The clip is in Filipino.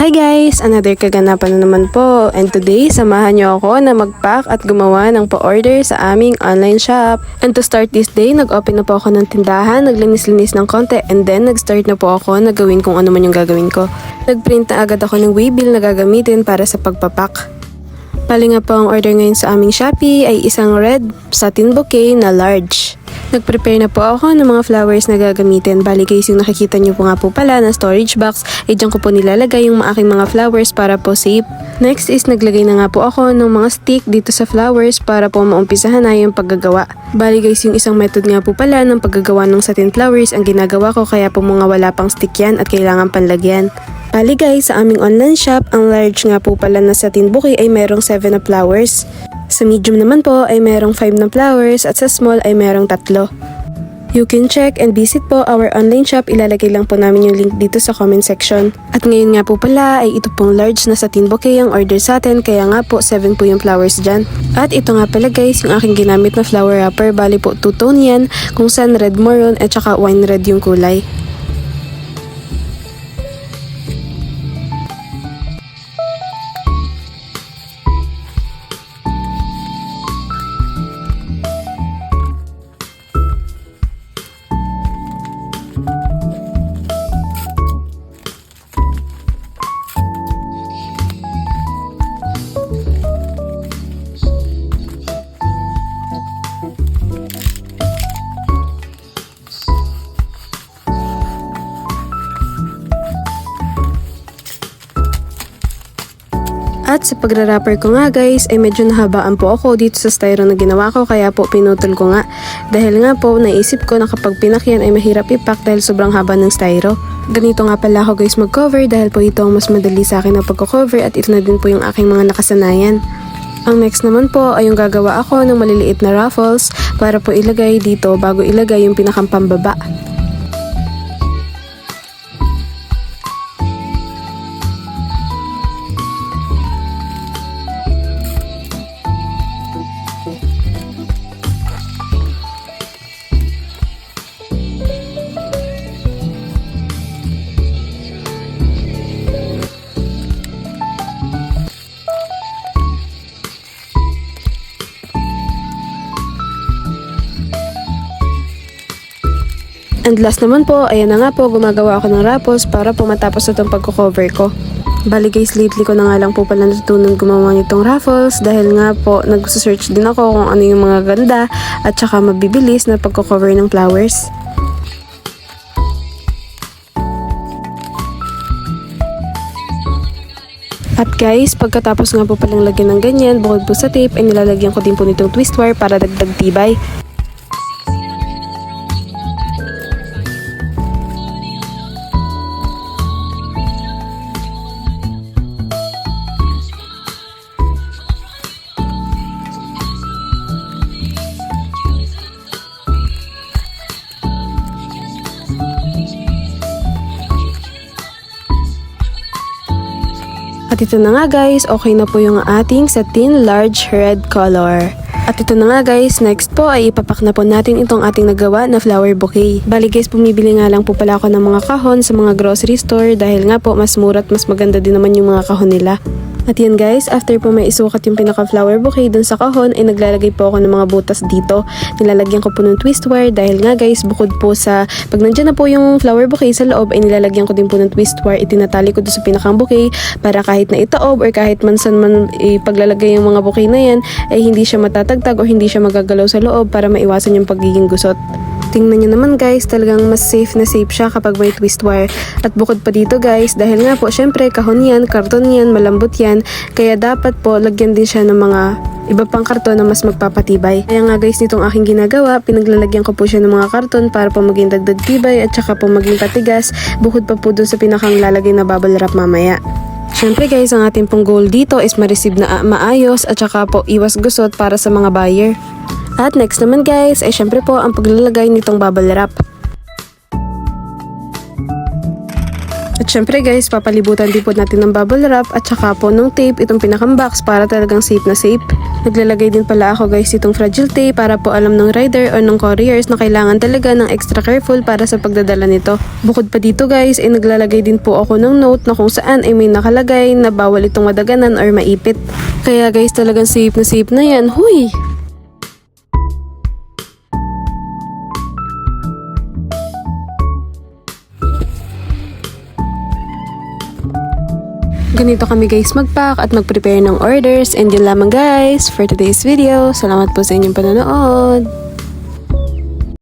Hi guys! Another kaganapan na naman po. And today, samahan niyo ako na mag-pack at gumawa ng pa-order sa aming online shop. And to start this day, nag-open na po ako ng tindahan, naglinis-linis ng konti, and then nag-start na po ako na gawin kung ano man yung gagawin ko. Nag-print na agad ako ng waybill na gagamitin para sa pagpapak. Bali nga po ang order ngayon sa aming Shopee ay isang red satin bouquet na large. Nag-prepare na po ako ng mga flowers na gagamitin. Bali guys, yung nakikita nyo po nga po pala na storage box, ay dyan ko po nilalagay yung aking mga flowers para po safe. Next is naglagay na nga po ako ng mga stick dito sa flowers para po maumpisahan na yung paggagawa. Bali guys, yung isang method nga po pala ng paggagawa ng satin flowers ang ginagawa ko, kaya po mga wala pang stick yan at kailangan panlagyan. Bali guys, sa aming online shop, ang large nga po pala na satin bouquet ay merong 7 na flowers. Sa medium naman po ay merong 5 na flowers at sa small ay merong 3. You can check and visit po our online shop. Ilalagay lang po namin yung link dito sa comment section. At ngayon nga po pala ay ito pong large na satin bouquet ang order sa atin, kaya nga po 7 po yung flowers dyan. At ito nga pala guys yung aking ginamit na flower wrapper. Bali po 2 tone yan, kung saan red maroon at saka wine red yung kulay. At sa pagra-wrapper ko nga guys ay medyo nahabaan po ako dito sa styro na ginawa ko, kaya po pinutol ko nga. Dahil nga po naisip ko na kapag pinakyan ay mahirap ipack dahil sobrang haba ng styro. Ganito nga pala ako guys mag-cover dahil po ito ang mas madali sa akin na pagko-cover at ito na din po yung aking mga nakasanayan. Ang next naman po ay yung gagawa ako ng maliliit na ruffles para po ilagay dito bago ilagay yung pinakang pambaba. And last naman po, ayan na nga po, gumagawa ako ng ruffles para po matapos na itong pagko-cover ko. Bali guys, lately ko na nga lang po pala natutunan gumawa nitong ruffles dahil nga po nag-search din ako kung ano yung mga ganda at saka mabibilis na pagko-cover ng flowers. At guys, pagkatapos nga po palang lagyan ng ganyan, bukod po sa tape, ay nilalagyan ko din po nitong twist wire para dagdag tibay. At ito na nga guys, okay na po yung ating satin large red color. At ito na nga guys, next po ay ipapak na po natin itong ating nagawa na flower bouquet. Bali guys, bumibili nga lang po pala ako ng mga kahon sa mga grocery store dahil nga po mas mura at mas maganda din naman yung mga kahon nila. At yan guys, after po may isukat yung pinaka-flower bouquet dun sa kahon, ay naglalagay po ako ng mga butas dito. Nilalagyan ko po ng twist wire dahil nga guys, bukod po sa pag nandyan na po yung flower bouquet sa loob, ay nilalagyan ko din po ng twist wire. Itinatali ko doon sa pinakang bouquet para kahit na itaob or kahit mansan man ipaglalagay yung mga bouquet na yan, ay hindi siya matatagtag o hindi siya magagalaw sa loob para maiwasan yung pagiging gusot. Tingnan nyo naman guys, talagang mas safe na safe siya kapag may twist wire. At bukod pa dito guys, dahil nga po syempre kahon yan, karton yan, malambot yan, kaya dapat po lagyan din siya ng mga iba pang karton na mas magpapatibay. Kaya nga guys, nitong aking ginagawa, pinaglalagyan ko po siya ng mga karton para po maging dagdag tibay at saka po maging patigas, bukod pa po dun sa pinakang lalagay na bubble wrap mamaya. Syempre guys, ang ating pong goal dito is ma-receive na maayos at saka po iwas gusot para sa mga buyer. At next naman guys, ay syempre po ang paglalagay nitong bubble wrap. At syempre guys, papalibutan din po natin ng bubble wrap at saka po ng tape itong pinakang box para talagang safe na safe. Naglalagay din pala ako guys itong fragile tape para po alam ng rider o ng couriers na kailangan talaga ng extra careful para sa pagdadala nito. Bukod pa dito guys, ay naglalagay din po ako ng note na kung saan ay may nakalagay na bawal itong madaganan or maipit. Kaya guys, talagang safe na yan. Huy! Ganito kami guys mag-pack at mag-prepare ng orders, and yun lamang guys for today's video. Salamat po sa inyong panonood.